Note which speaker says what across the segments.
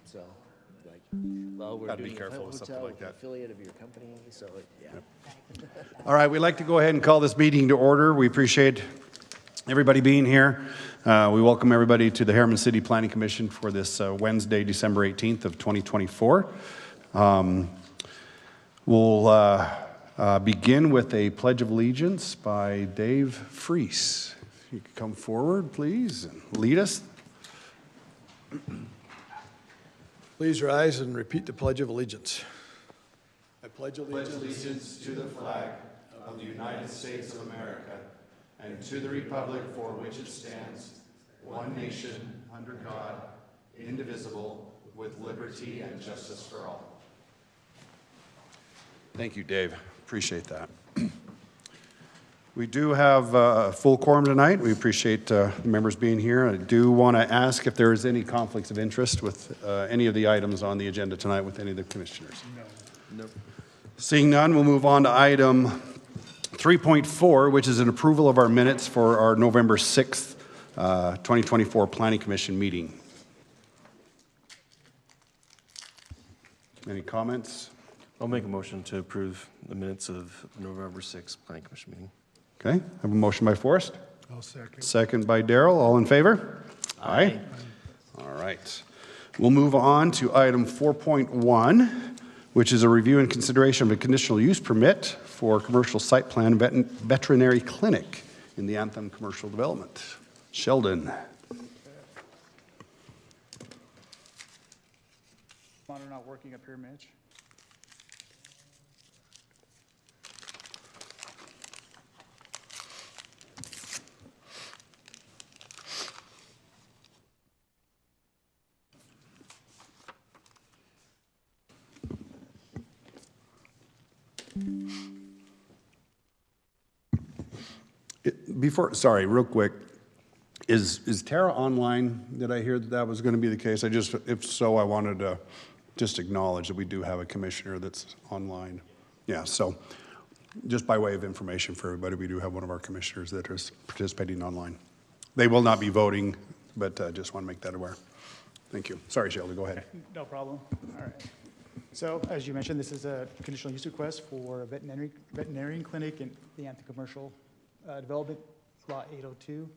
Speaker 1: So, like, well, we're
Speaker 2: Gotta be
Speaker 1: doing
Speaker 2: careful
Speaker 1: a
Speaker 2: with something
Speaker 1: hotel
Speaker 2: like that.
Speaker 1: affiliate of your company, so, yeah.
Speaker 2: All right, we'd like to go ahead and call this meeting to order. We appreciate everybody being here. We welcome everybody to the Harriman City Planning Commission for this Wednesday, December 18th of 2024. We'll begin with a Pledge of Allegiance by Dave Freese. If you could come forward, please, and lead us.
Speaker 3: Please rise and repeat the Pledge of Allegiance. I pledge
Speaker 2: Pledge
Speaker 3: allegiance
Speaker 2: allegiance to the flag of the United States of America and to the republic for which it stands, one nation, under God, indivisible, with liberty and justice for all. Thank you, Dave. Appreciate that. We do have a full quorum tonight. We appreciate members being here. I do want to ask if there is any conflicts of interest with any of the items on the agenda tonight with any of the commissioners.
Speaker 1: No. Nope.
Speaker 2: Seeing none, we'll move on to item 3.4, which is an approval of our minutes for our November 6th, 2024 Planning Commission meeting. Any comments?
Speaker 4: I'll make a motion to approve the minutes of November 6th Planning Commission meeting.
Speaker 2: Okay, I have a motion by Forrest.
Speaker 3: I'll second.
Speaker 2: Second by Darrell. All in favor? Aye. All right. We'll move on to item 4.1, which is a review and consideration of a conditional use permit for commercial site plan veterinary clinic in the Anthem Commercial Development. Sheldon.
Speaker 5: Monitor not working up here, Mitch.
Speaker 2: Sorry, real quick. Is Tara online? Did I hear that that was going to be the case? If so, I wanted to just acknowledge that we do have a commissioner that's online. Yeah, so just by way of information for everybody, we do have one of our commissioners that is participating online. They will not be voting, but just want to make that aware. Thank you. Sorry, Sheldon, go ahead.
Speaker 5: No problem. All right. So, as you mentioned, this is a conditional use request for a veterinarian clinic in the Anthem Commercial Development, Lot 802.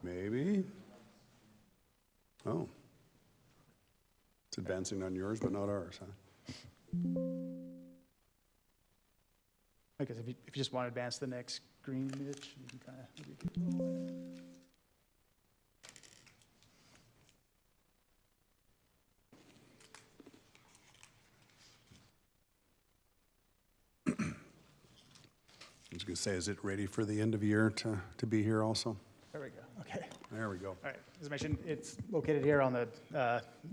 Speaker 2: Maybe. Oh. It's advancing on yours, but not ours, huh?
Speaker 5: I guess if you just want to advance the next screen, Mitch, you can kind of.
Speaker 2: I was going to say, is it ready for the end of year to be here also?
Speaker 5: There we go. Okay.
Speaker 2: There we go.
Speaker 5: All right. As I mentioned, it's located here on the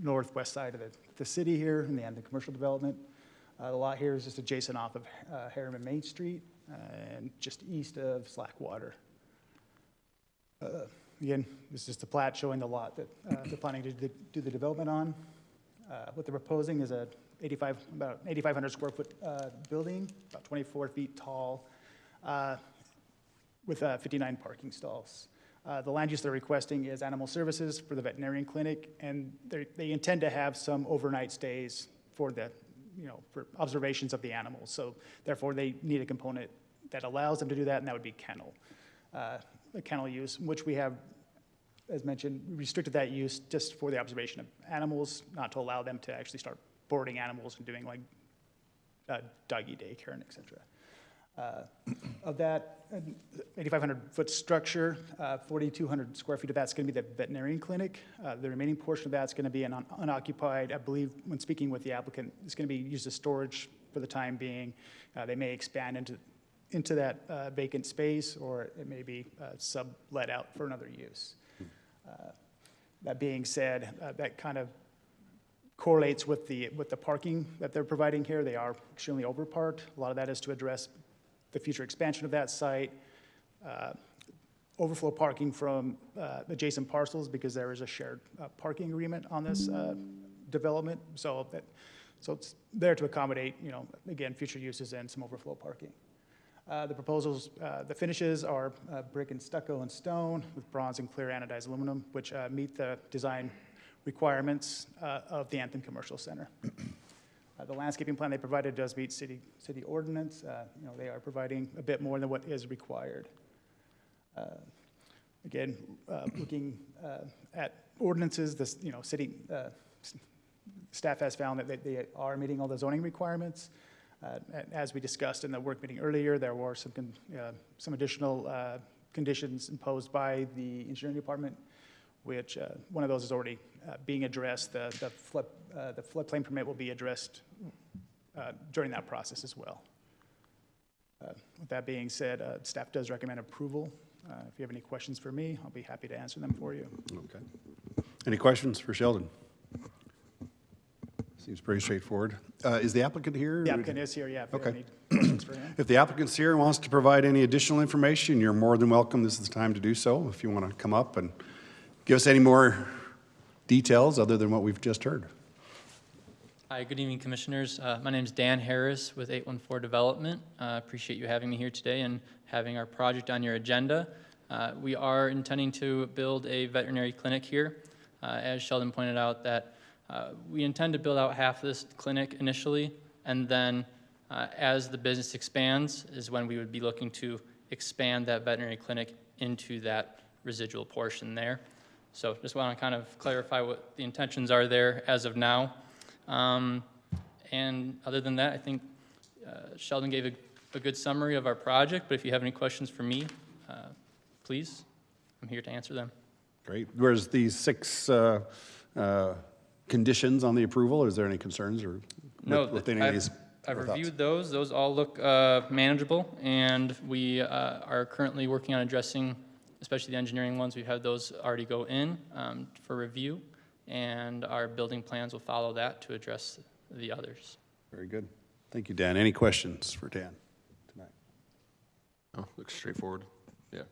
Speaker 5: northwest side of the city here in the Anthem Commercial Development. The lot here is just adjacent off of Harriman Main Street and just east of Slackwater. Again, this is just a plat showing the lot that they're planning to do the development on. What they're proposing is about 8,500 square foot building, about 24 feet tall, with 59 parking stalls. The land use they're requesting is animal services for the veterinarian clinic, and they intend to have some overnight stays for for observations of the animals. So therefore, they need a component that allows them to do that, and that would be kennel. The kennel use, which we have, as mentioned, restricted that use just for the observation of animals, not to allow them to actually start boarding animals and doing like doggy daycare and et cetera. Of that 8,500 foot structure, 4,200 square feet of that's going to be the veterinarian clinic. The remaining portion of that's going to be an unoccupied, I believe when speaking with the applicant, it's going to be used as storage for the time being. They may expand into that vacant space, or it may be sublet out for another use. That being said, that kind of correlates with the parking that they're providing here. They are extremely overparked. A lot of that is to address the future expansion of that site, overflow parking from adjacent parcels because there is a shared parking agreement on this development. So that So it's there to accommodate, again, future uses and some overflow parking. The proposals, the finishes are brick and stucco and stone with bronze and clear anodized aluminum, which meet the design requirements of the Anthem Commercial Center. The landscaping plan they provided does meet city ordinance. They are providing a bit more than what is required. Again, looking at ordinances, the city staff has found that they are meeting all the zoning requirements. As we discussed in the work meeting earlier, there were some additional conditions imposed by the engineering department, which one of those is already being addressed. The floodplain permit will be addressed during that process as well. With that being said, staff does recommend approval. If you have any questions for me, I'll be happy to answer them for you.
Speaker 2: Okay. Any questions for Sheldon? Seems pretty straightforward. Is the applicant here?
Speaker 5: The applicant is here, yeah, if you have
Speaker 2: Okay.
Speaker 5: any questions for him.
Speaker 2: If the applicant's here and wants to provide any additional information, you're more than welcome. This is the time to do so. If you want to come up and give us any more details other than what we've just heard.
Speaker 6: Hi, good evening, Commissioners. My name is Dan Harris with 814 Development. Appreciate you having me here today and having our project on your agenda. We are intending to build a veterinary clinic here. As Sheldon pointed out, that we intend to build out half of this clinic initially, and then as the business expands is when we would be looking to expand that veterinary clinic into that residual portion there. So just want to kind of clarify what the intentions are there as of now. And other than that, I think Sheldon gave a good summary of our project, but if you have any questions for me, please, I'm here to answer them.
Speaker 2: Great. Where's the 6 conditions on the approval? Is there any concerns or
Speaker 6: No,
Speaker 2: with any of these?
Speaker 6: I've
Speaker 2: or thoughts?
Speaker 6: reviewed those. Those all look manageable, and we are currently working on addressing, especially the engineering ones. We've had those already go in for review, and our building plans will follow that to address the others.
Speaker 2: Very good. Thank you, Dan. Any questions for Dan tonight?
Speaker 4: Oh, looks straightforward. Yeah.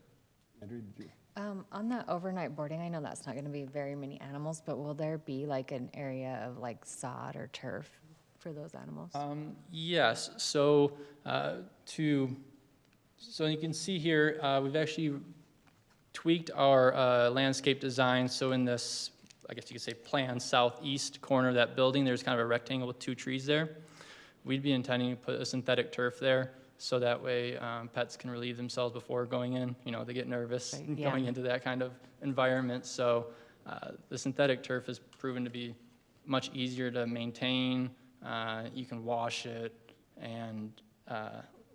Speaker 2: Andrew, did you?
Speaker 7: On the overnight boarding, I know that's not going to be very many animals, but will there be like an area of like sod or turf for those animals?
Speaker 6: Yes, so so you can see here, we've actually tweaked our landscape design. So in this, I guess you could say plan southeast corner of that building, there's kind of a rectangle with 2 trees there. We'd be intending to put a synthetic turf there, so that way pets can relieve themselves before going in. They get nervous
Speaker 7: Right, yeah.
Speaker 6: going into that kind of environment. So the synthetic turf has proven to be much easier to maintain. You can wash it, and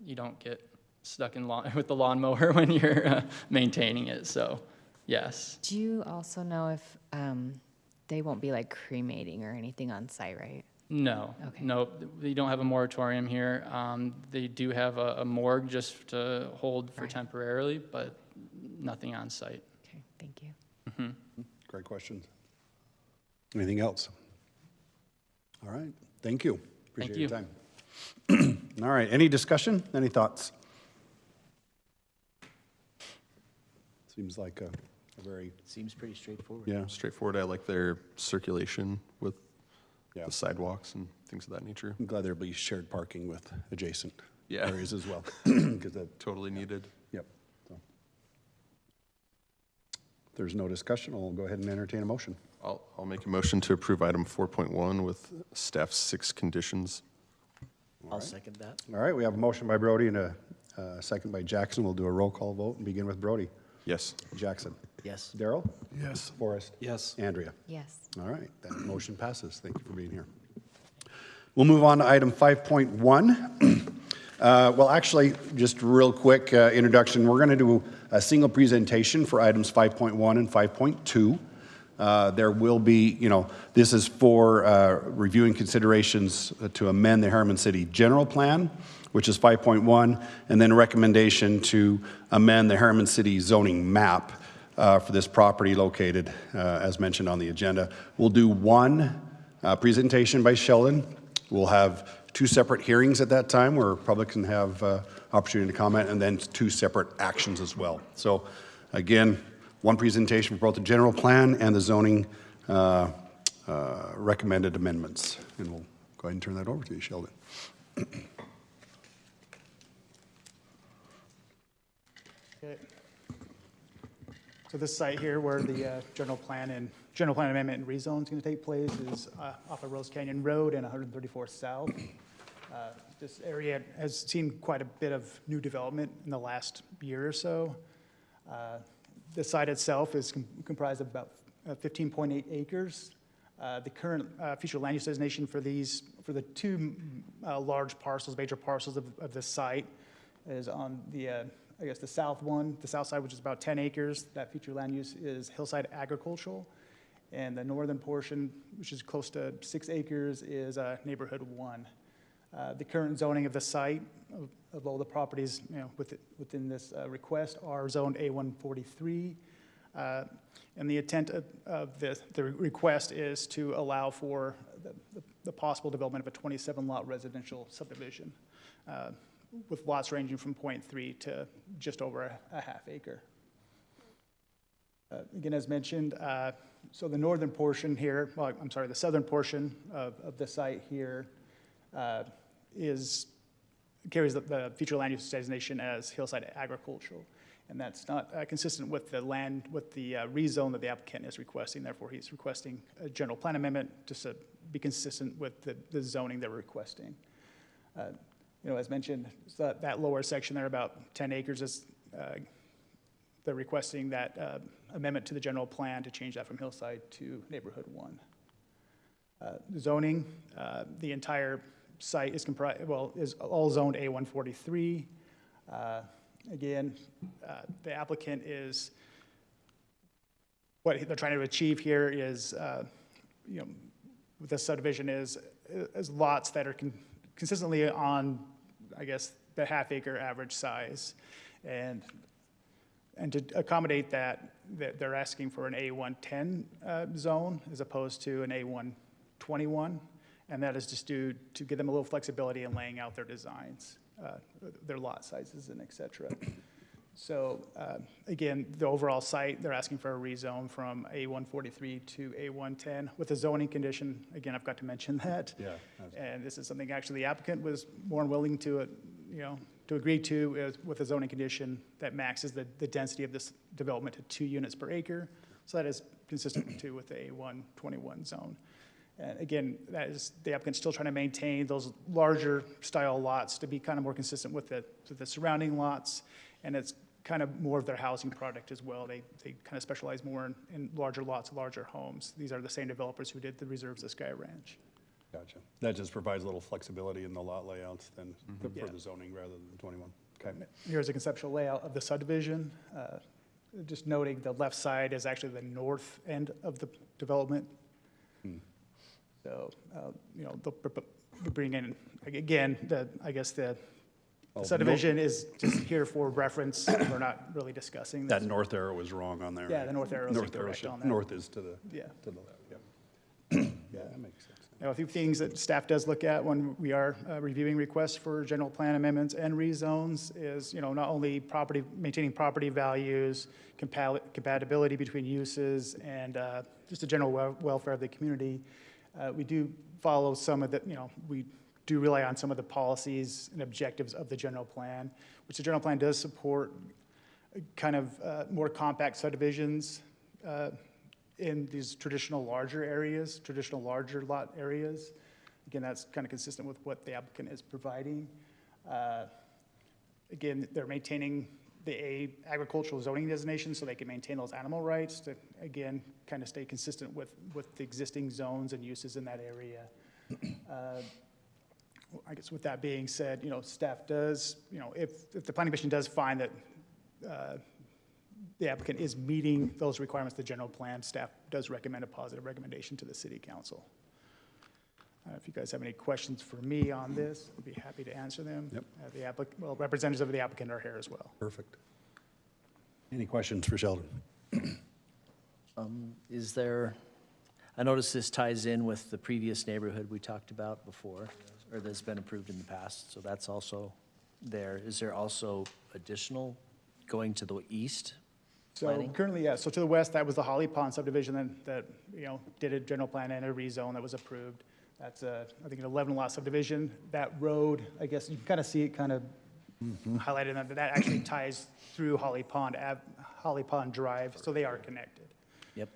Speaker 6: you don't get stuck in with the lawnmower when you're maintaining it. So, yes.
Speaker 7: Do you also know if they won't be like cremating or anything on site, right?
Speaker 6: No,
Speaker 7: Okay.
Speaker 6: no, they don't have a moratorium here. They do have a morgue just to hold for
Speaker 7: Right.
Speaker 6: temporarily, but nothing on site.
Speaker 7: Okay, thank you.
Speaker 2: Great questions. Anything else? All right. Thank you. Appreciate your time. All right. Any discussion? Any thoughts? Seems like a very,
Speaker 1: Seems pretty straightforward.
Speaker 2: yeah.
Speaker 4: Straightforward. I like their circulation with
Speaker 2: Yeah.
Speaker 4: the sidewalks and things of that nature.
Speaker 2: I'm glad there'll be shared parking with adjacent
Speaker 4: Yeah.
Speaker 2: areas as well. 'Cause that,
Speaker 4: Totally needed.
Speaker 2: yep. So. If there's no discussion, I'll go ahead and entertain a motion.
Speaker 4: I'll make a motion to approve item 4.1 with staff's 6 conditions.
Speaker 1: I'll second that.
Speaker 2: All right, we have a motion by Brody and a second by Jackson. We'll do a roll call vote and begin with Brody.
Speaker 4: Yes.
Speaker 2: Jackson.
Speaker 1: Yes.
Speaker 2: Darrell?
Speaker 3: Yes.
Speaker 2: Forrest?
Speaker 4: Yes.
Speaker 2: Andrea?
Speaker 7: Yes.
Speaker 2: All right, that motion passes. Thank you for being here. We'll move on to item 5.1. Well, actually, just real quick introduction. We're going to do a single presentation for items 5.1 and 5.2. There will be, this is for reviewing considerations to amend the Harriman City General Plan, which is 5.1, and then a recommendation to amend the Harriman City zoning map for this property located, as mentioned on the agenda. We'll do one presentation by Sheldon. We'll have 2 separate hearings at that time where public can have opportunity to comment, and then 2 separate actions as well. So again, one presentation for both the general plan and the zoning recommended amendments. And we'll go ahead and turn that over to you, Sheldon.
Speaker 5: Okay. So this site here where the general plan amendment and rezone is going to take place is off of Rose Canyon Road and 134 South. This area has seen quite a bit of new development in the last year or so. The site itself is comprised of about 15.8 acres. The current future land use designation for the two large parcels, major parcels of the site is on the I guess the south side, which is about 10 acres. That future land use is hillside agricultural. And the northern portion, which is close to 6 acres, is neighborhood 1. The current zoning of the site, of all the properties within this request, are zoned A143. And the intent of the request is to allow for the possible development of a 27-lot residential subdivision with lots ranging from 0.3 to just over a half acre. Again, as mentioned, so the northern portion here, well, I'm sorry, the southern portion of the site here carries the future land use designation as hillside agricultural. And that's not consistent with the rezone that the applicant is requesting. Therefore, he's requesting a general plan amendment to be consistent with the zoning they're requesting. As mentioned, so that lower section there, about 10 acres, is they're requesting that amendment to the general plan to change that from hillside to neighborhood 1. Zoning, the entire site is all zoned A143. Again, the applicant what they're trying to achieve here is, with this subdivision is lots that are consistently on, I guess, the half-acre average size. And to accommodate that, they're asking for an A110 zone as opposed to an A121. And that is just due to give them a little flexibility in laying out their designs, their lot sizes, and et cetera. So again, the overall site, they're asking for a rezone from A143 to A110 with a zoning condition. Again, I've got to mention that.
Speaker 2: Yeah.
Speaker 5: And this is something actually the applicant was more than willing to, to agree to with a zoning condition that maxes the density of this development to 2 units per acre. So that is consistent too with the A121 zone. And again, that is the applicant's still trying to maintain those larger style lots to be kind of more consistent with the surrounding lots. And it's kind of more of their housing product as well. They kind of specialize more in larger lots, larger homes. These are the same developers who did the Reserves of Sky Ranch.
Speaker 2: Gotcha. That just provides a little flexibility in the lot layouts then for
Speaker 5: Yeah.
Speaker 2: the zoning rather than 21. Okay.
Speaker 5: Here's a conceptual layout of the subdivision. Just noting the left side is actually the north end of the development. So, they'll bring in, again, I guess the subdivision is just here for reference. We're not really discussing this.
Speaker 2: That north arrow was wrong on there.
Speaker 5: Yeah, the north arrow is incorrect on that.
Speaker 2: North is to the
Speaker 5: Yeah.
Speaker 2: to the left. Yep. Yeah, that makes sense.
Speaker 5: Now, a few things that staff does look at when we are reviewing requests for general plan amendments and rezones is, not only maintaining property values, compatibility between uses, and just the general welfare of the community. We do follow some of the, we do rely on some of the policies and objectives of the general plan, which the general plan does support kind of more compact subdivisions in these traditional larger areas, traditional larger lot areas. Again, that's kind of consistent with what the applicant is providing. Again, they're maintaining the agricultural zoning designation so they can maintain those animal rights to, again, kind of stay consistent with the existing zones and uses in that area. I guess with that being said, staff does, if the planning commission does find that the applicant is meeting those requirements of the general plan, staff does recommend a positive recommendation to the city council. If you guys have any questions for me on this, I'd be happy to answer them.
Speaker 2: Yep.
Speaker 5: Representatives of the applicant are here as well.
Speaker 2: Perfect. Any questions for Sheldon?
Speaker 1: I notice this ties in with the previous neighborhood we talked about before, or that's been approved in the past, so that's also there. Is there also additional going to the east
Speaker 5: So
Speaker 1: planning?
Speaker 5: currently, yeah, so to the west, that was the Holly Pond subdivision that did a general plan and a rezone that was approved. That's I think an 11 lot subdivision. That road, I guess you can kind of see it kind of highlighted, that actually ties through Holly Pond Drive, so they are connected.
Speaker 1: Yep.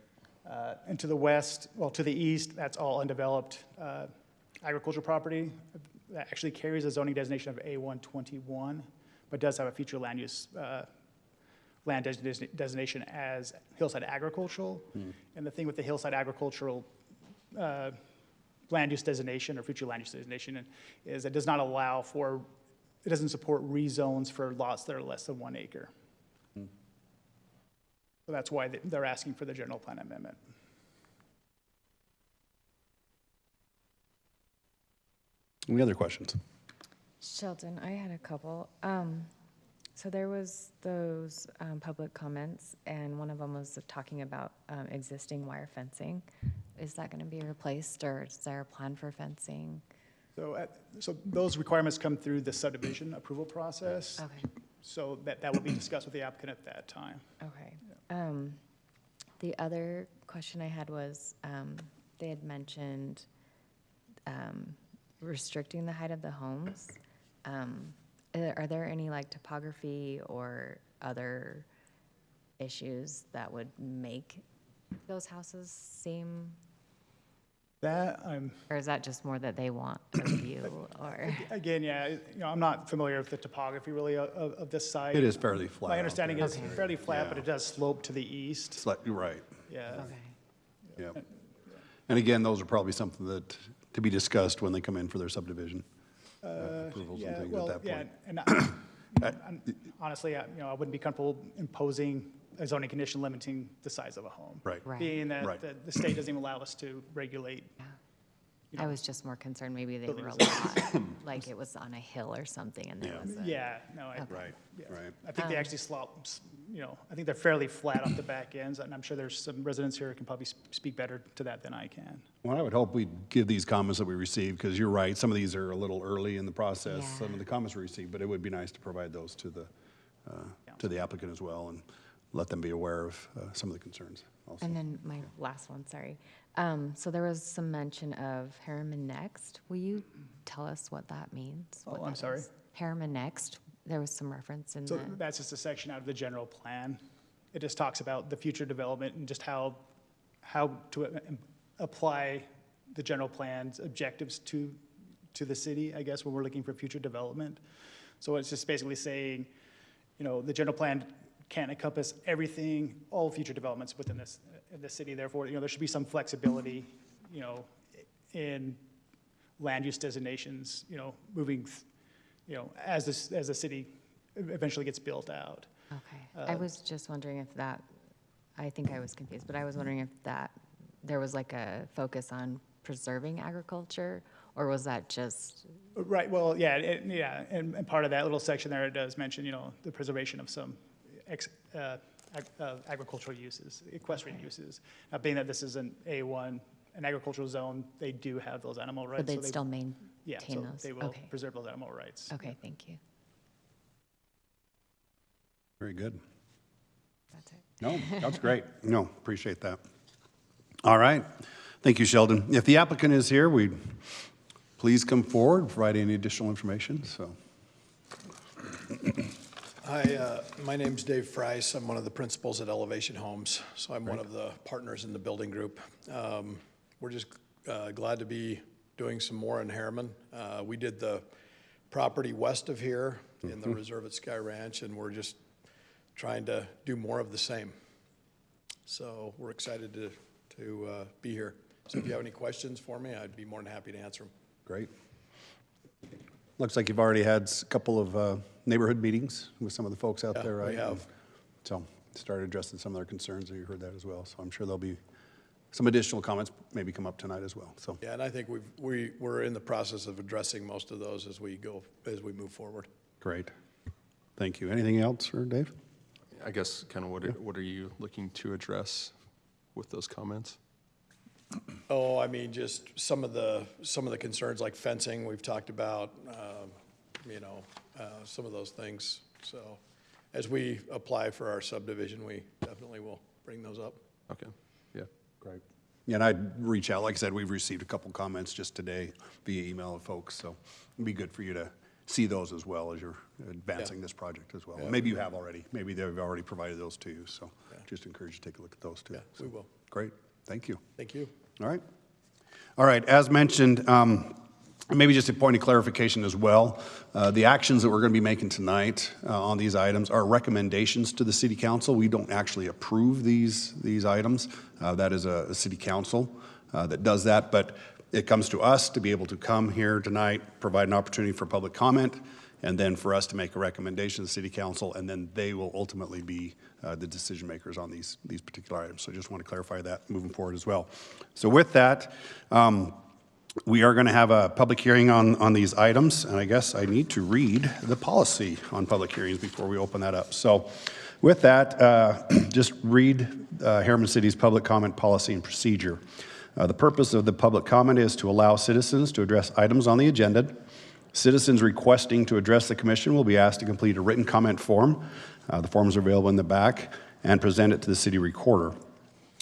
Speaker 5: And to the west, well, to the east, that's all undeveloped agricultural property that actually carries a zoning designation of A121, but does have a future land use land designation as hillside agricultural. And the thing with the hillside agricultural land use designation or future land use designation is it does not allow for, it doesn't support rezones for lots that are less than 1 acre. So that's why they're asking for the general plan amendment.
Speaker 2: Any other questions?
Speaker 7: Sheldon, I had a couple. So there was those public comments, and one of them was talking about existing wire fencing. Is that going to be replaced, or is there a plan for fencing?
Speaker 5: So, so those requirements come through the subdivision approval process.
Speaker 7: Okay,
Speaker 5: So that will be discussed with the applicant at that time.
Speaker 7: okay. The other question I had was, they had mentioned restricting the height of the homes. Are there any like topography or other issues that would make those houses seem,
Speaker 5: That,
Speaker 7: or is that just more that they want a view, or?
Speaker 5: again, yeah, you know, I'm not familiar with the topography really of this site.
Speaker 2: It is fairly flat.
Speaker 5: My
Speaker 2: out
Speaker 5: understanding
Speaker 2: there.
Speaker 5: is fairly flat, but
Speaker 2: Yeah.
Speaker 5: it does slope to the east.
Speaker 2: You're right,
Speaker 5: Yeah.
Speaker 7: Okay,
Speaker 2: yeah. And again, those are probably something that, to be discussed when they come in for their subdivision approvals and
Speaker 5: Yeah,
Speaker 2: things
Speaker 5: well,
Speaker 2: at that
Speaker 5: yeah,
Speaker 2: point.
Speaker 5: and honestly, you know, I wouldn't be comfortable imposing a zoning condition limiting the size of a home.
Speaker 2: Right.
Speaker 7: right.
Speaker 5: Being that
Speaker 2: Right.
Speaker 5: the state doesn't even allow us to regulate.
Speaker 7: I was just more concerned, maybe they were a
Speaker 5: Buildings.
Speaker 7: lot, like it was on a hill or something, and there
Speaker 2: Yeah.
Speaker 7: was a.
Speaker 5: Yeah, no, I,
Speaker 2: Right,
Speaker 5: yeah.
Speaker 2: right.
Speaker 5: I think they actually slop, you know, I think they're fairly flat off the back ends, and I'm sure there's some residents here who can probably speak better to that than I can.
Speaker 2: Well, I would hope we'd give these comments that we received, because you're right, some of these are a little early in the process,
Speaker 7: Yeah.
Speaker 2: some of the comments we received, but it would be nice to provide those to the applicant as well, and let them be aware of some of the concerns also.
Speaker 7: And then my last one, sorry. So there was some mention of Harriman Next. Will you tell us what that means?
Speaker 5: Oh,
Speaker 7: what
Speaker 5: I'm
Speaker 7: that
Speaker 5: sorry?
Speaker 7: is? Harriman Next, there was some reference in
Speaker 5: So
Speaker 7: the,
Speaker 5: that's just a section out of the general plan. It just talks about the future development and just how to apply the general plan's objectives to the city, I guess, when we're looking for future development. So it's just basically saying, you know, the general plan can't encompass everything, all future developments within this, in the city. Therefore, you know, there should be some flexibility, you know, in land use designations, you know, moving, you know, as the city eventually gets built out.
Speaker 7: okay. I was just wondering if that, I think I was confused, but I was wondering if that, there was like a focus on preserving agriculture, or was that just,
Speaker 5: Right, well, yeah, and part of that little section there, it does mention, you know, the preservation of some agricultural uses, equestrian uses. Now, being that this is an A1, an agricultural zone, they do have those animal rights.
Speaker 7: would
Speaker 5: so
Speaker 7: they
Speaker 5: they-
Speaker 7: still
Speaker 5: Yeah,
Speaker 7: maintain
Speaker 5: so
Speaker 7: those?
Speaker 5: they will
Speaker 7: Okay,
Speaker 5: preserve those animal rights.
Speaker 7: okay, thank you.
Speaker 2: Very good.
Speaker 7: That's it.
Speaker 2: No, that's great. No, appreciate that. All right. Thank you, Sheldon. If the applicant is here, we'd please come forward, provide any additional information, so.
Speaker 3: Hi, my name's Dave Friess. I'm one of the principals at Elevation Homes, so I'm one of the partners in the building group. We're just glad to be doing some more in Harriman. We did the property west of here in the reserve at Sky Ranch, and we're just trying to do more of the same. So we're excited to be here. So if you have any questions for me, I'd be more than happy to answer them.
Speaker 2: Great. Looks like you've already had a couple of neighborhood meetings with some of the folks out
Speaker 3: Yeah,
Speaker 2: there, right?
Speaker 3: we have.
Speaker 2: So started addressing some of their concerns, and you heard that as well. So I'm sure there'll be some additional comments maybe come up tonight as well, so.
Speaker 3: Yeah, and I think we're in the process of addressing most of those as we move forward.
Speaker 2: Great. Thank you. Anything else for Dave?
Speaker 4: I guess kind of what are you looking to address with those comments?
Speaker 3: Oh, I mean, just some of the concerns like fencing we've talked about, some of those things. So as we apply for our subdivision, we definitely will bring those up.
Speaker 4: Okay, yeah.
Speaker 2: Great. And I'd reach out, like I said, we've received a couple comments just today via email of folks, so it'd be good for you to see those as well as you're advancing this project as well. Maybe you have already, maybe they've already provided those to you, so just encourage you to take a look at those too.
Speaker 3: Yeah, we will.
Speaker 2: Great, thank you.
Speaker 3: Thank you.
Speaker 2: All right. All right, as mentioned, maybe just a point of clarification as well. The actions that we're going to be making tonight on these items are recommendations to the city council. We don't actually approve these items. That is a city council that does that, but it comes to us to be able to come here tonight, provide an opportunity for public comment, and then for us to make a recommendation to the city council, and then they will ultimately be the decision makers on these particular items. So I just want to clarify that moving forward as well. So with that, we are going to have a public hearing on these items, and I guess I need to read the policy on public hearings before we open that up. So with that, just read Harriman City's public comment policy and procedure. The purpose of the public comment is to allow citizens to address items on the agenda. Citizens requesting to address the commission will be asked to complete a written comment form. The forms are available in the back, and present it to the city recorder.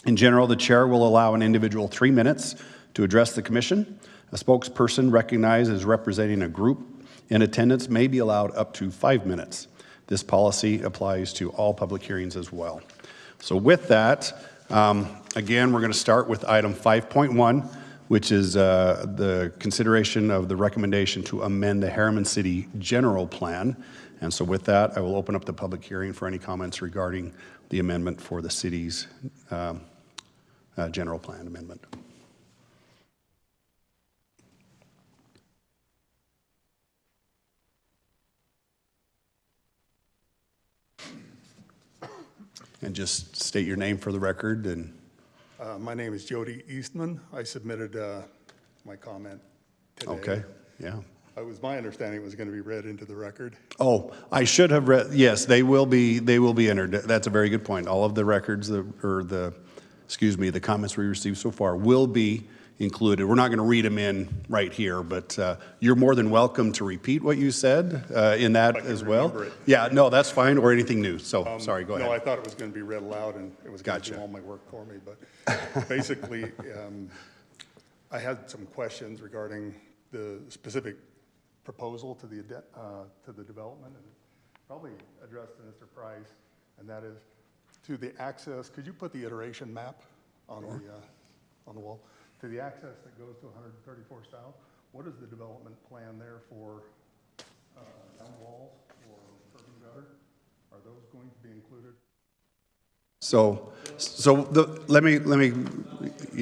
Speaker 2: In general, the chair will allow an individual 3 minutes to address the commission. A spokesperson recognized as representing a group in attendance may be allowed up to 5 minutes. This policy applies to all public hearings as well. So with that, again, we're going to start with item 5.1, which is the consideration of the recommendation to amend the Harriman City General Plan. And so with that, I will open up the public hearing for any comments regarding the amendment for the city's general plan amendment. And just state your name for the record. And
Speaker 8: my name is Jody Eastman. I submitted my comment today.
Speaker 2: okay, yeah.
Speaker 8: It was my understanding it was going to be read into the record.
Speaker 2: Oh, I should have read, yes, they will be entered. That's a very good point. All of the records, the comments we received so far will be included. We're not going to read them in right here, but you're more than welcome to repeat what you said in that as well.
Speaker 8: Remember it.
Speaker 2: Yeah, no, that's fine, or anything new. So, sorry, go ahead.
Speaker 8: No, I thought it was going to be read aloud and it was going to do all my work for me. But basically, I had some questions regarding the specific proposal to the development, and probably addressed to Mr. Price, and that is to the access. Could you put the iteration map on the wall? To the access that goes to 134 South, what is the development plan there for down walls or curb and gutter? Are those going to be included?
Speaker 2: Let me,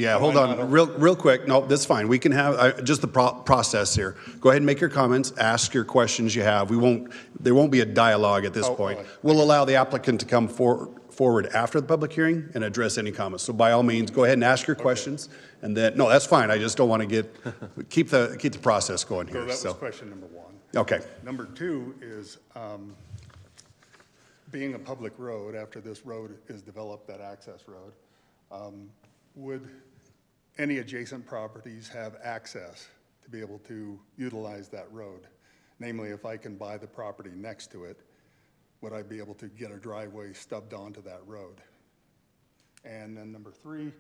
Speaker 2: hold on, real quick. No, that's fine. We can have just the process here. Go ahead and make your comments, ask your questions you have. There won't be a dialogue at this point. We'll allow the applicant to come forward after the public hearing and address any comments. So by all means, go ahead and ask your questions, and then, no, that's fine. I just don't want to keep the process going here.
Speaker 8: So that was question number one.
Speaker 2: Okay.
Speaker 8: Number two is, being a public road, after this road is developed, that access road, would any adjacent properties have access to be able to utilize that road? Namely, if I can buy the property next to it, would I be able to get a driveway stubbed onto that road? And then number three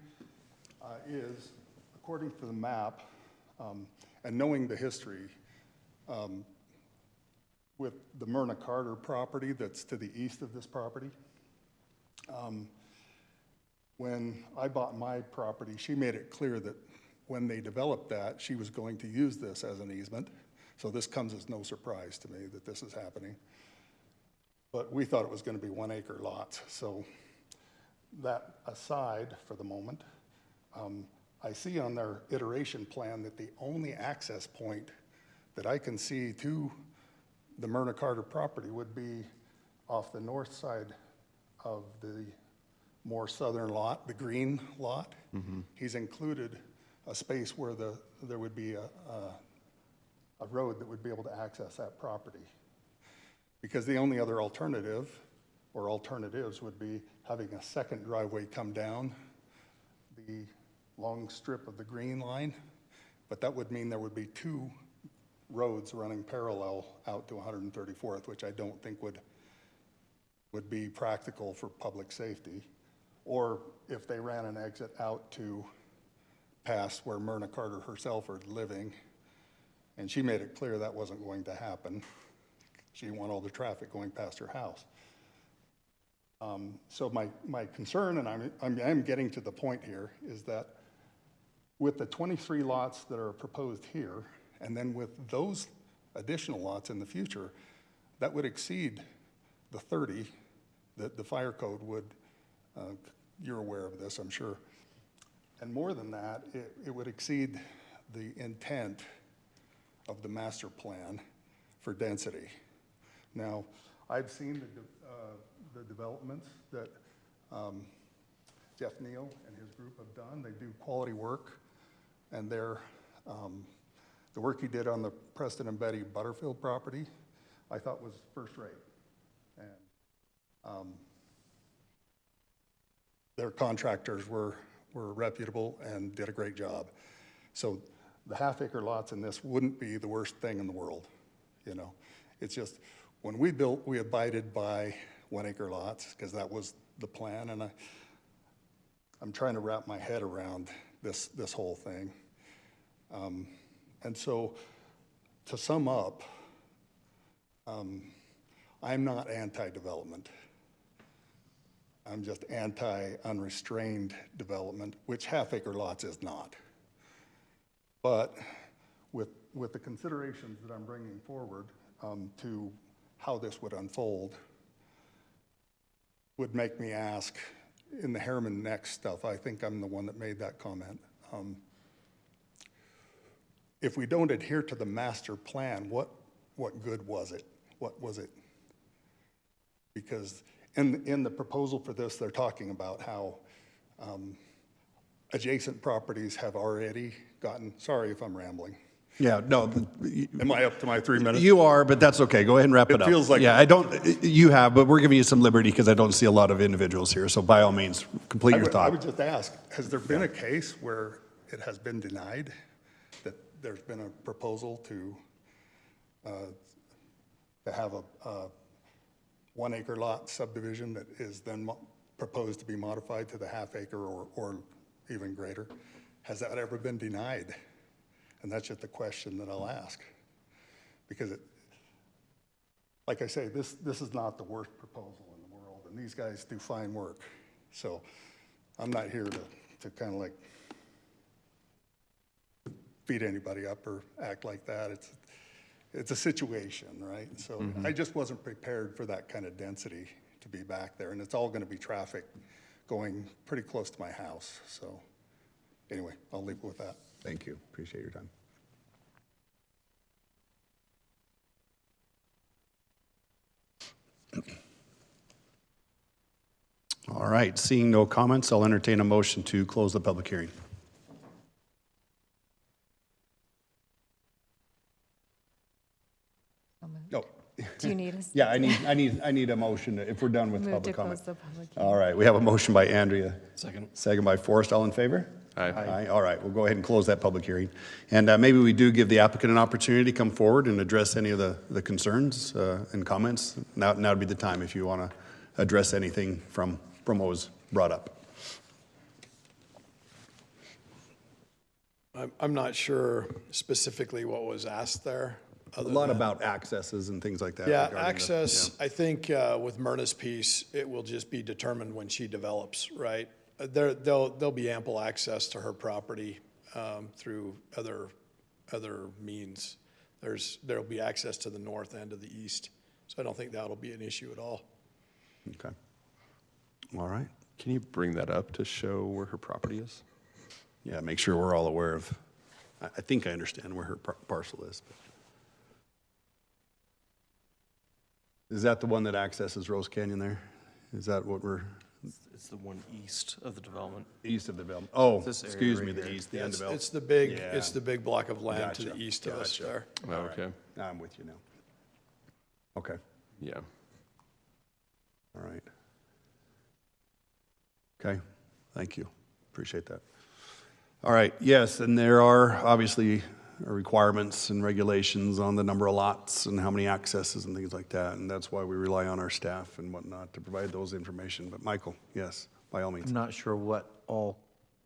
Speaker 8: is, according to the map, and knowing the history, with the Myrna Carter property that's to the east of this property. When I bought my property, she made it clear that when they developed that, she was going to use this as an easement. So this comes as no surprise to me that this is happening. But we thought it was going to be 1 acre lots. So that aside for the moment, I see on their iteration plan that the only access point that I can see to the Myrna Carter property would be off the north side of the more southern lot, the green lot. Mm-hmm. He's included a space where there would be a road that would be able to access that property. Because the only other alternative, or alternatives, would be having a second driveway come down the long strip of the green line, but that would mean there would be two roads running parallel out to 134th, which I don't think would be practical for public safety. Or if they ran an exit out to past where Myrna Carter herself are living, and she made it clear that wasn't going to happen. She didn't want all the traffic going past her house. So my concern, and I'm getting to the point here, is that with the 23 lots that are proposed here, and then with those additional lots in the future, that would exceed the 30 that the fire code would, you're aware of this, I'm sure. And more than that, it would exceed the intent of the master plan for density. Now, I've seen the developments that Jeff Neal and his group have done. They do quality work, and the work he did on the Preston and Betty Butterfield property, I thought was first rate. And their contractors were reputable and did a great job. So the half-acre lots in this wouldn't be the worst thing in the world, you know. It's just, when we built, we abided by 1-acre lots, because that was the plan, and I'm trying to wrap my head around this whole thing. And so, to sum up, I'm not anti-development. I'm just anti-unrestrained development, which half-acre lots is not. But with the considerations that I'm bringing forward to how this would unfold, would make me ask, in the Harriman Neck stuff, I think I'm the one that made that comment. If we don't adhere to the master plan, what good was it? What was it? Because in the proposal for this, they're talking about how adjacent properties have already gotten, sorry if I'm rambling.
Speaker 2: Yeah, no.
Speaker 8: Am I up to my 3 minutes?
Speaker 2: You are, but that's okay. Go ahead and wrap it up.
Speaker 8: It feels like-
Speaker 2: Yeah, you have, but we're giving you some liberty because I don't see a lot of individuals here. So by all means, complete your
Speaker 8: I
Speaker 2: thought.
Speaker 8: would just ask, has there been a case where it has been denied, that there's been a proposal to have a 1-acre lot subdivision that is then proposed to be modified to the half-acre or even greater? Has that ever been denied? And that's just the question that I'll ask. Because like I say, this is not the worst proposal in the world, and these guys do fine work. So I'm not here to kind of like beat anybody up or act like that. It's a situation, right? So I just wasn't prepared for that kind of density to be back there, and it's all going to be traffic going pretty close to my house. So anyway, I'll leave it with that.
Speaker 2: Thank you. Appreciate your time. All right, seeing no comments, I'll entertain a motion to close the public hearing. No.
Speaker 7: Do you need us?
Speaker 2: Yeah, I need a motion if we're done with
Speaker 7: Move to
Speaker 2: public comment.
Speaker 7: close the public hearing.
Speaker 2: All right, we have a motion by Andrea.
Speaker 4: Second.
Speaker 2: Second by Forrest. All in favor?
Speaker 4: Aye.
Speaker 2: Aye. All right, we'll go ahead and close that public hearing. And maybe we do give the applicant an opportunity to come forward and address any of the concerns and comments. Now would be the time if you want to address anything from what was brought up.
Speaker 3: I'm not sure specifically what was asked there.
Speaker 2: A lot about accesses and things like that.
Speaker 3: Yeah,
Speaker 2: regarding the-
Speaker 3: access, I think with Myrna's piece, it will just be determined when she develops, right? There'll be ample access to her property through other means. There'll be access to the north and to the east, so I don't think that'll be an issue at all.
Speaker 2: Okay. All right.
Speaker 4: Can you bring that up to show where her property is?
Speaker 2: Yeah, make sure we're all aware of, I think I understand where her parcel is. But. Is that the one that accesses Rose Canyon there? Is that what we're,
Speaker 4: It's the one east of the development.
Speaker 2: east of the development? Oh,
Speaker 4: This area
Speaker 2: excuse
Speaker 4: right
Speaker 2: me, the
Speaker 4: here.
Speaker 2: east, the
Speaker 3: Yeah,
Speaker 2: undeveloped.
Speaker 3: it's the big block of land to the
Speaker 2: Gotcha,
Speaker 3: east of us
Speaker 2: gotcha.
Speaker 3: there.
Speaker 4: Oh, okay.
Speaker 2: I'm with you now. Okay,
Speaker 4: Yeah.
Speaker 2: all right. Okay, thank you. Appreciate that. All right, yes, and there are obviously requirements and regulations on the number of lots and how many accesses and things like that, and that's why we rely on our staff and whatnot to provide those information. But Michael, yes, by all means.
Speaker 1: I'm not sure what all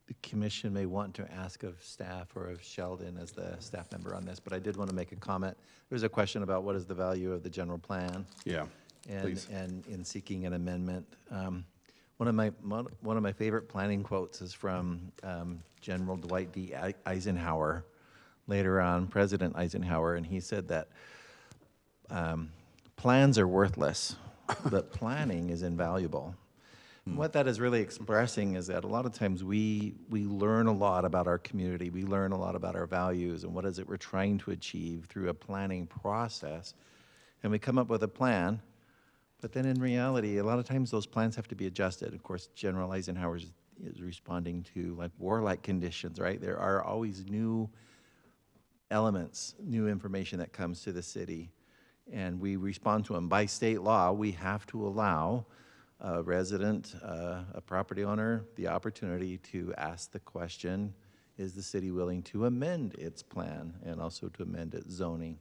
Speaker 9: the commission may want to ask of staff or of Sheldon as the staff member on this, but I did want to make a comment. There was a question about what is the value of the general plan?
Speaker 2: Yeah,
Speaker 9: And,
Speaker 2: please.
Speaker 9: and in seeking an amendment. One of my favorite planning quotes is from General Dwight D. Eisenhower, later on President Eisenhower, and he said that plans are worthless, but planning is invaluable. And what that is really expressing is that a lot of times we learn a lot about our community, we learn a lot about our values and what is it we're trying to achieve through a planning process, and we come up with a plan. But then in reality, a lot of times those plans have to be adjusted. Of course, General Eisenhower is responding to like warlike conditions, right? There are always new elements, new information that comes to the city, and we respond to them. By state law, we have to allow a resident, a property owner, the opportunity to ask the question, is the city willing to amend its plan and also to amend its zoning?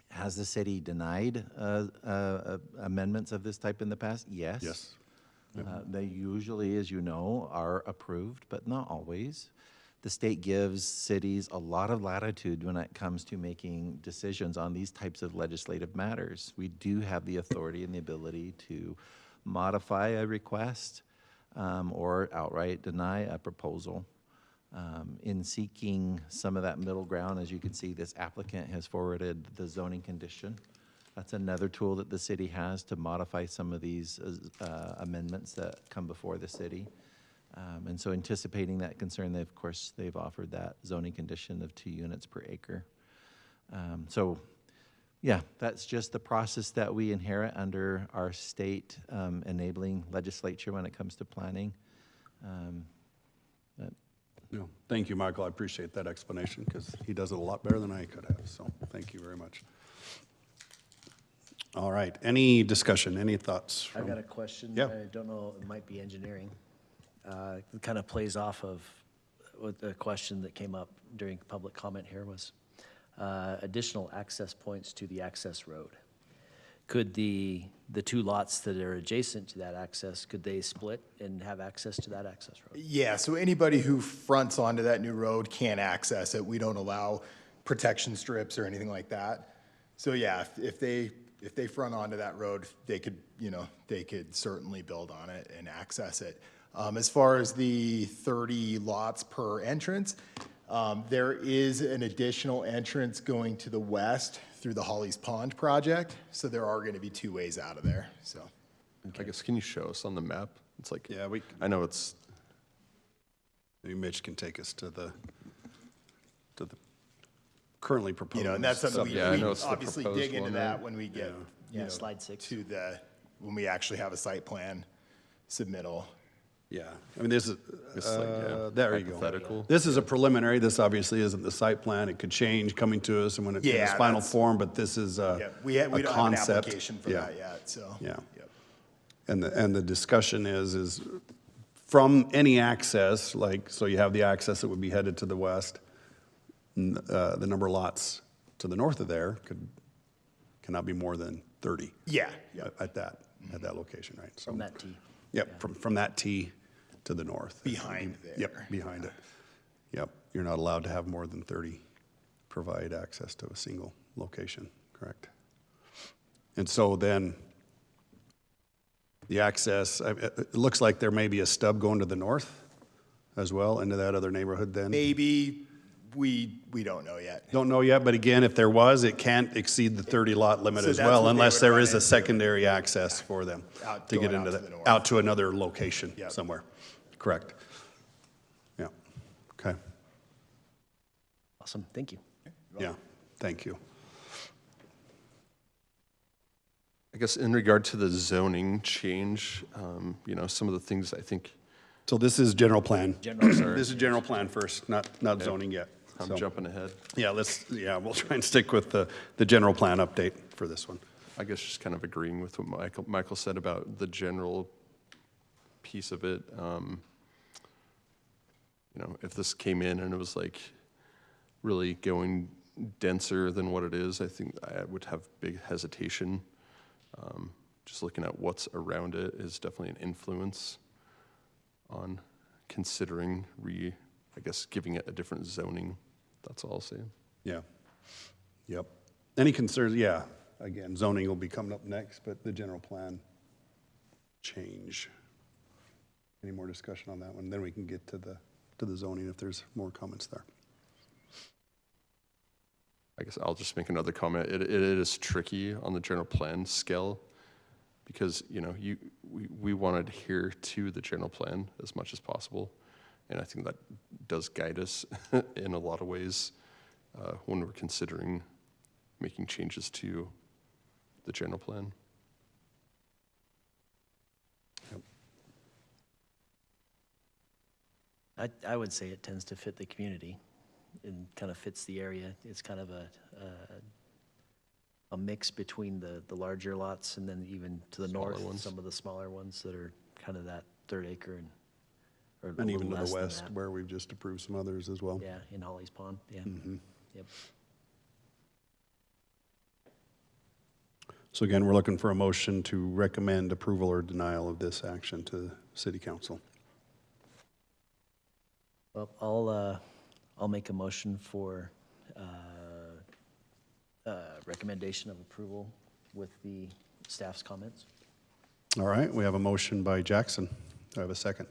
Speaker 9: Has the city denied amendments of this type in the past? Yes.
Speaker 2: Yes.
Speaker 9: They usually, as you know, are approved, but not always. The state gives cities a lot of latitude when it comes to making decisions on these types of legislative matters. We do have the authority and the ability to modify a request or outright deny a proposal. In seeking some of that middle ground, as you can see, this applicant has forwarded the zoning condition. That's another tool that the city has to modify some of these amendments that come before the city. And so anticipating that concern, they've offered that zoning condition of 2 units per acre. So yeah, that's just the process that we inherit under our state enabling legislature when it comes to planning.
Speaker 2: No, thank you, Michael. I appreciate that explanation because he does it a lot better than I could have. So thank you very much. All right. Any discussion? Any thoughts?
Speaker 1: I've
Speaker 2: from-
Speaker 1: got a question.
Speaker 2: Yeah.
Speaker 1: I don't know, it might be engineering. It kind of plays off of what the question that came up during public comment here was additional access points to the access road. Could the 2 lots that are adjacent to that access, could they split and have access to that access road?
Speaker 10: Yeah, so anybody who fronts onto that new road can access it. We don't allow protection strips or anything like that. So yeah, if they front onto that road, they could, they could certainly build on it and access it. As far as the 30 lots per entrance, there is an additional entrance going to the west through the Holly's Pond project. So there are going to be 2 ways out of there, so.
Speaker 4: I guess, can you show us on the map? It's like,
Speaker 2: Yeah,
Speaker 4: I know it's,
Speaker 2: maybe Mitch can take us to the currently proposed.
Speaker 10: And that's something we
Speaker 4: Yeah, I know it's the
Speaker 10: obviously
Speaker 4: proposed
Speaker 10: dig into
Speaker 4: one,
Speaker 10: that
Speaker 4: right?
Speaker 10: when we get,
Speaker 1: Yeah, slide 6.
Speaker 10: to when we actually have a site plan submittal.
Speaker 2: Yeah, I mean, this is,
Speaker 4: it's like, yeah,
Speaker 2: there you go.
Speaker 4: hypothetical.
Speaker 2: This is a preliminary. This obviously isn't the site plan. It could change coming to us and when it's in its
Speaker 10: Yeah,
Speaker 2: final
Speaker 10: that's-
Speaker 2: form, but this is
Speaker 10: Yeah,
Speaker 2: a
Speaker 10: we don't have an
Speaker 2: concept.
Speaker 10: application for
Speaker 2: Yeah.
Speaker 10: that yet, so.
Speaker 2: Yeah.
Speaker 10: Yep.
Speaker 2: And the discussion is from any access, like, so you have the access that would be headed to the west, the number of lots to the north of there cannot be more than 30
Speaker 10: Yeah, yeah.
Speaker 2: at that location, right? So
Speaker 1: From that T.
Speaker 2: Yep, from that T to the north.
Speaker 10: Behind there.
Speaker 2: Yep, behind it. Yep, you're not allowed to have more than 30 provide access to a single location, correct? And so then the access, it looks like there may be a stub going to the north as well, into that other neighborhood then?
Speaker 10: Maybe, we don't know yet.
Speaker 2: Don't know yet, but again, if there was, it can't exceed the 30 lot limit
Speaker 10: So
Speaker 2: as
Speaker 10: that's
Speaker 2: well,
Speaker 10: what they
Speaker 2: unless
Speaker 10: would
Speaker 2: there
Speaker 10: run
Speaker 2: is a
Speaker 10: into.
Speaker 2: secondary access for them to get
Speaker 10: Going
Speaker 2: into
Speaker 10: out to
Speaker 2: that,
Speaker 10: the north.
Speaker 2: out to another location
Speaker 10: Yep.
Speaker 2: somewhere. Correct. Yeah, okay,
Speaker 1: Awesome, thank you.
Speaker 2: yeah, thank you.
Speaker 4: I guess in regard to the zoning change, some of the things I think,
Speaker 2: So this is general plan.
Speaker 1: General, sorry.
Speaker 2: This is general plan first, not zoning yet.
Speaker 4: I'm
Speaker 2: So,
Speaker 4: jumping ahead.
Speaker 2: Yeah, we'll try and stick with the general plan update for this one.
Speaker 4: I guess just kind of agreeing with what Michael said about the general piece of it. If this came in and it was like really going denser than what it is, I think I would have big hesitation. Just looking at what's around it is definitely an influence on considering I guess, giving it a different zoning. That's all I'll say.
Speaker 2: Yeah. Yep. Any concerns? Yeah. Again, zoning will be coming up next, but the general plan change. Any more discussion on that one? Then we can get to the zoning if there's more comments there.
Speaker 4: I guess I'll just make another comment. It is tricky on the general plan scale because, you know, we want to adhere to the general plan as much as possible. And I think that does guide us in a lot of ways when we're considering making changes to the general plan.
Speaker 1: I would say it tends to fit the community and kind of fits the area. It's kind of a mix between the larger lots and then even to the
Speaker 4: Smaller
Speaker 1: north,
Speaker 4: ones.
Speaker 1: some of the smaller ones that are kind of that 1/3 acre or a
Speaker 2: And
Speaker 1: little
Speaker 2: even to
Speaker 1: less
Speaker 2: the
Speaker 1: than
Speaker 2: west,
Speaker 1: that.
Speaker 2: where we've just approved some others as well.
Speaker 1: Yeah, in Holly's Pond, yeah. Yep.
Speaker 2: So again, we're looking for a motion to recommend approval or denial of this action to City Council.
Speaker 1: Well, I'll make a motion for recommendation of approval with the staff's comments.
Speaker 2: All right, we have a motion by Jackson. Do I have a second?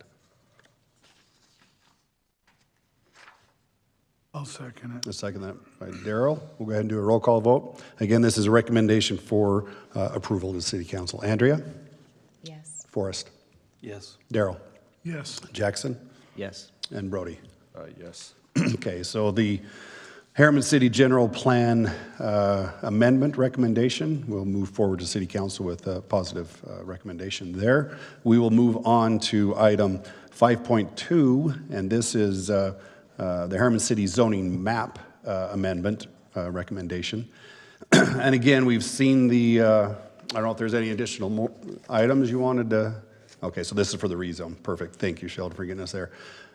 Speaker 8: I'll second it.
Speaker 2: A second that by Daryl. We'll go ahead and do a roll call vote. Again, this is a recommendation for approval to the City Council. Andrea?
Speaker 7: Yes.
Speaker 2: Forrest?
Speaker 4: Yes.
Speaker 2: Daryl?
Speaker 8: Yes.
Speaker 2: Jackson?
Speaker 1: Yes.
Speaker 2: And Brody?
Speaker 4: Yes.
Speaker 2: Okay, so the Harriman City General Plan amendment recommendation, we'll move forward to City Council with a positive recommendation there. We will move on to item 5.2, and this is the Harriman City zoning map amendment recommendation. And again, we've seen the, I don't know if there's any additional items you wanted to, okay, so this is for the rezone. Perfect, thank you, Sheldon, for getting us there.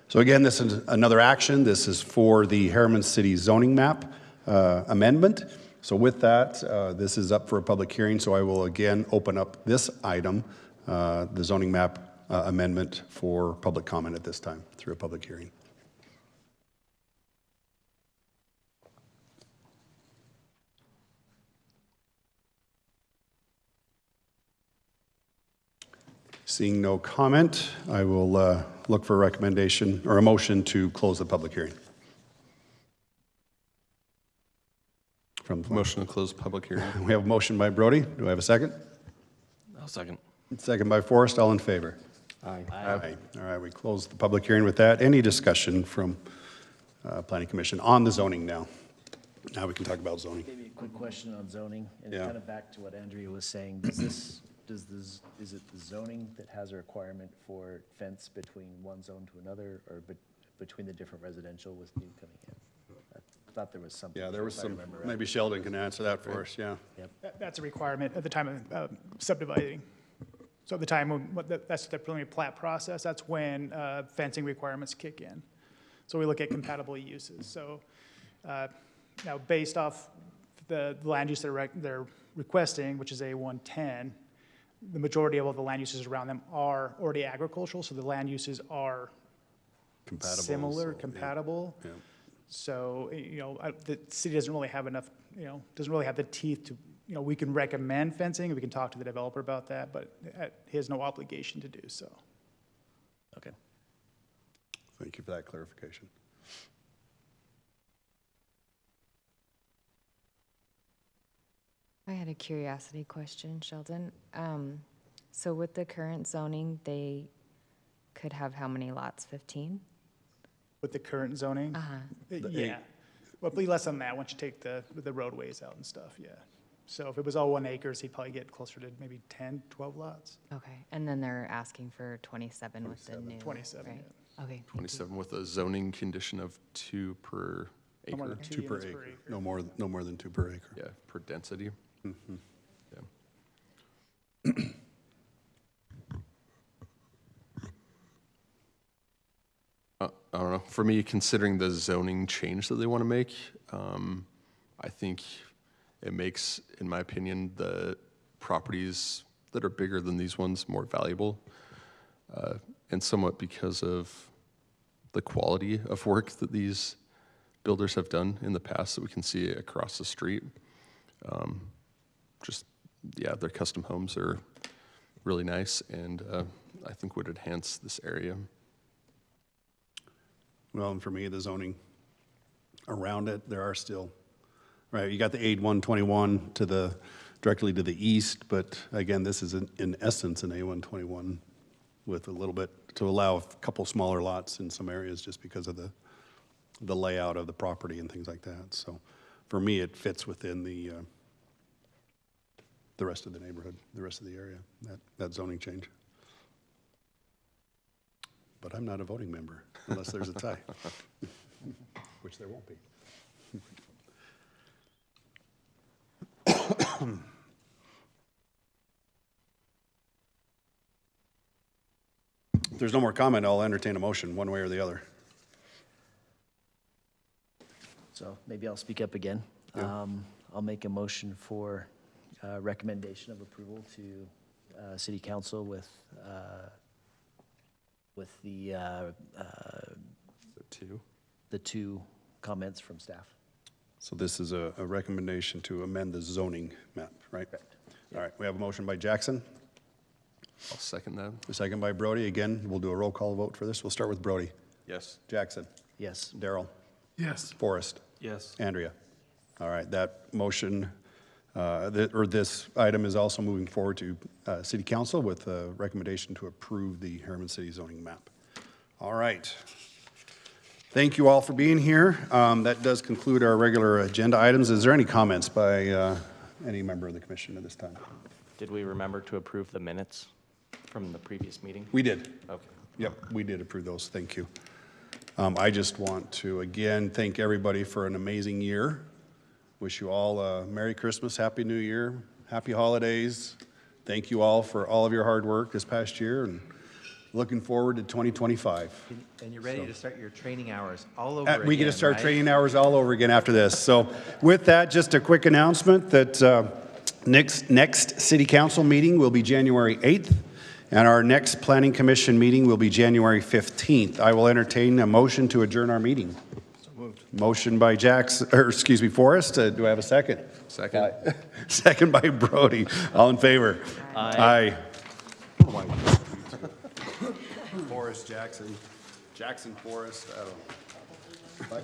Speaker 2: So again, this is another action. This is for the Harriman City zoning map amendment. So with that, this is up for a public hearing, so I will again open up this item, the zoning map amendment, for public comment at this time through a public hearing. Seeing no comment, I will look for a recommendation or a motion to close the public hearing.
Speaker 4: Motion to close public hearing.
Speaker 2: We have a motion by Brody. Do I have a second?
Speaker 4: I'll second.
Speaker 2: Second by Forrest. All in favor?
Speaker 4: Aye.
Speaker 2: Aye. All right, we close the public hearing with that. Any discussion from Planning Commission on the zoning now? Now we can talk about zoning.
Speaker 1: Maybe a quick question on zoning, and
Speaker 2: Yeah.
Speaker 1: kind of back to what Andrea was saying. Is it the zoning that has a requirement for fence between one zone to another, or between the different residential with new coming in? I thought there was something.
Speaker 2: Yeah, there was
Speaker 1: if I
Speaker 2: some,
Speaker 1: remember right.
Speaker 2: maybe Sheldon can answer that for us, yeah.
Speaker 5: That's a requirement at the time of subdividing. So at the time, that's the preliminary plat process, that's when fencing requirements kick in. So we look at compatible uses. So now, based off the land use they're requesting, which is A110, the majority of all the land uses around them are already agricultural, so the land uses are
Speaker 2: Compatible.
Speaker 5: similar,
Speaker 2: so,
Speaker 5: compatible.
Speaker 2: Yeah.
Speaker 5: So, the city doesn't really have enough, doesn't really have the teeth to, we can recommend fencing, and we can talk to the developer about that, but he has no obligation to do so.
Speaker 1: Okay.
Speaker 2: Thank you for that clarification.
Speaker 7: I had a curiosity question, Sheldon. So with the current zoning, they could have how many lots? 15?
Speaker 5: With the current zoning? Yeah. Well, it'd be less than that once you take the roadways out and stuff, yeah. So if it was all 1 acres, he'd probably get closer to maybe 10, 12 lots.
Speaker 7: Okay, and then they're asking for 27 with the new,
Speaker 5: 27,
Speaker 7: right?
Speaker 5: yeah.
Speaker 7: Okay, thank you.
Speaker 4: 27 with a zoning condition of 2 per
Speaker 5: No more
Speaker 4: acre.
Speaker 5: than
Speaker 2: 2 per
Speaker 5: units
Speaker 2: acre. No more than 2 per acre.
Speaker 4: Yeah, per density. Yeah. I don't know. For me, considering the zoning change that they want to make, I think it makes, in my opinion, the properties that are bigger than these ones more valuable, and somewhat because of the quality of work that these builders have done in the past that we can see across the street. Yeah, their custom homes are really nice, and I think would enhance this area.
Speaker 2: Well, and for me, the zoning around it, there are still, right, you got the aid 121 directly to the east, but again, this is in essence an A121 with a little bit, to allow a couple smaller lots in some areas just because of the layout of the property and things like that. So for me, it fits within the rest of the neighborhood, the rest of the area, that zoning change. But I'm not a voting member unless there's a tie, which there won't be. If there's no more comment, I'll entertain a motion one way or the other.
Speaker 1: So maybe I'll speak up again. I'll make a motion for recommendation of approval to City Council with the two comments from staff.
Speaker 2: So this is a recommendation to amend the zoning map, right?
Speaker 1: Correct.
Speaker 2: All right, we have a motion by Jackson,
Speaker 4: I'll second that.
Speaker 2: a second by Brody. Again, we'll do a roll call vote for this. We'll start with Brody.
Speaker 4: Yes.
Speaker 2: Jackson.
Speaker 1: Yes.
Speaker 2: Daryl.
Speaker 8: Yes.
Speaker 2: Forrest.
Speaker 4: Yes.
Speaker 2: Andrea. All right, that motion, this item is also moving forward to City Council with a recommendation to approve the Harriman City zoning map. All right. Thank you all for being here. That does conclude our regular agenda items. Is there any comments by any member of the commission at this time?
Speaker 11: Did we remember to approve the minutes from the previous meeting?
Speaker 2: We did.
Speaker 11: Okay.
Speaker 2: Yep, we did approve those. Thank you. I just want to, again, thank everybody for an amazing year. Wish you all a Merry Christmas, Happy New Year, Happy Holidays. Thank you all for all of your hard work this past year, and looking forward to 2025.
Speaker 9: And you're ready to start your training hours all over again,
Speaker 2: We get to start
Speaker 9: right?
Speaker 2: training hours all over again after this. So with that, just a quick announcement that next City Council meeting will be January 8th, and our next Planning Commission meeting will be January 15th. I will entertain a motion to adjourn our meeting. So moved. Motion by Forrest. Do I have a second?
Speaker 4: Second.
Speaker 2: Second by Brody. All in favor? Aye. Forrest, Jackson, Forrest, I don't know.